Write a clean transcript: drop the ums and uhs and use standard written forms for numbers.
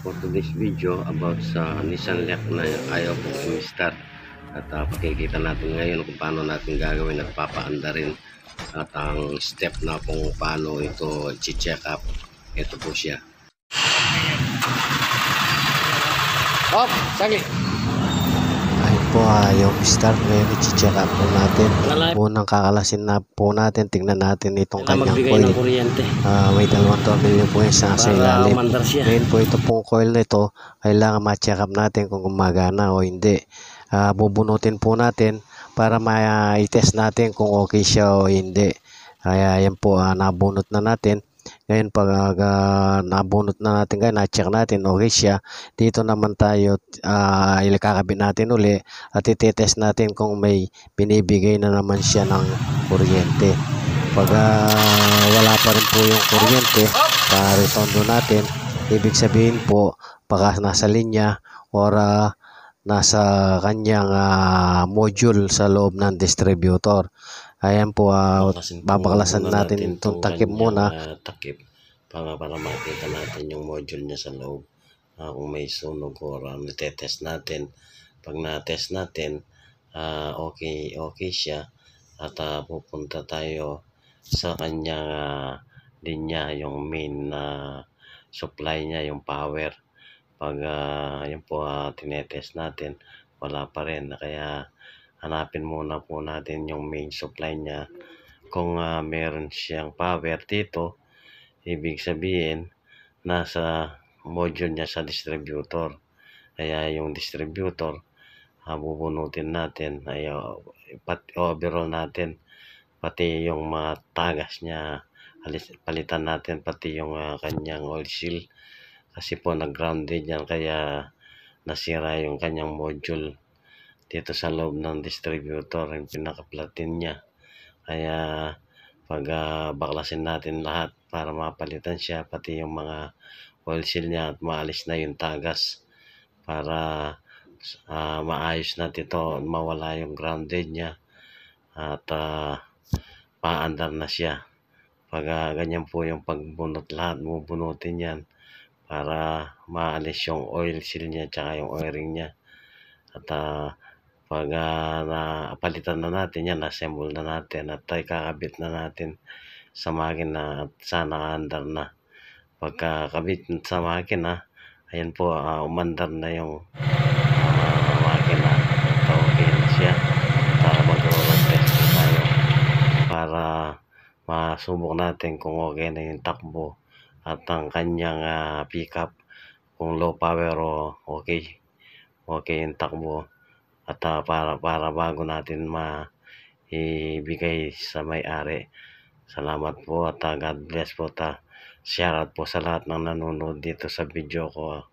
for today's video about sa Nissan Leaf na ayaw pong i-start. At pakikita natin ngayon kung paano natin gagawin at papaanda rin. At ang step na kung paano ito i-check up. Ito po siya. Oh, saglit. Ayun po, yung start ngayon, i-check up po natin. Unang kakalasin na po natin, tingnan natin itong kanyang coil. May 2 tornilyo po yung sa ilalim. Ngayon po, ito pong coil na ito, kailangan ma-check up natin kung gumagana o hindi. Bubunutin po natin para ma-test natin kung okay siya o hindi. Kaya yan po, nabunot na natin. Ngayon pag nabunot na natin, kaya na-check natin okay siya, dito naman tayo kakabit natin uli at itetest natin kung may binibigay na naman siya ng kuryente. Pag wala pa rin po yung kuryente, retondo natin, ibig sabihin po baka nasa linya or nasa kanyang module sa loob ng distributor. Ayan po, babaklasan natin itong takip muna. Takip para makita natin yung module niya sa loob. Kung may sunog o natetest natin. Pag na-test natin, okay siya. At pupunta tayo sa kanyang linya, yung main supply niya, yung power. Pag yun po tinetest natin, wala pa rin. Kaya hanapin muna po natin yung main supply niya. Kung meron siyang power dito, ibig sabihin nasa module niya sa distributor. Kaya yung distributor, bubunutin natin, overall natin, pati yung mga tagas niya, palitan natin pati yung kanyang oil seal. Kasi po nag-grounded yan, kaya nasira yung kanyang module dito sa loob ng distributor, yung pinaka-platin niya. Kaya pag baklasin natin lahat para mapalitan siya, pati yung mga oil seal niya, at maalis na yung tagas para maayos natin ito, mawala yung grounded niya at paandar na siya. Pag ganyan po yung pagbunot lahat, bubunutin yan para maalis yung oil seal niya tsaka yung o-ring niya. At pag napalitan na natin yan, assemble na natin at kakabit na natin sa makina at sana andar na. Pagkakabit sa makina, ayan po, umandar na yung makina at okay na siya. At mag-road test tayo para masubok natin kung okay na yung takbo at ang kanyang pickup, kung low power o okay yung takbo. At para bago natin maibigay sa may-ari. Salamat po at God bless po. Shout out po sa lahat ng nanonood dito sa video ko.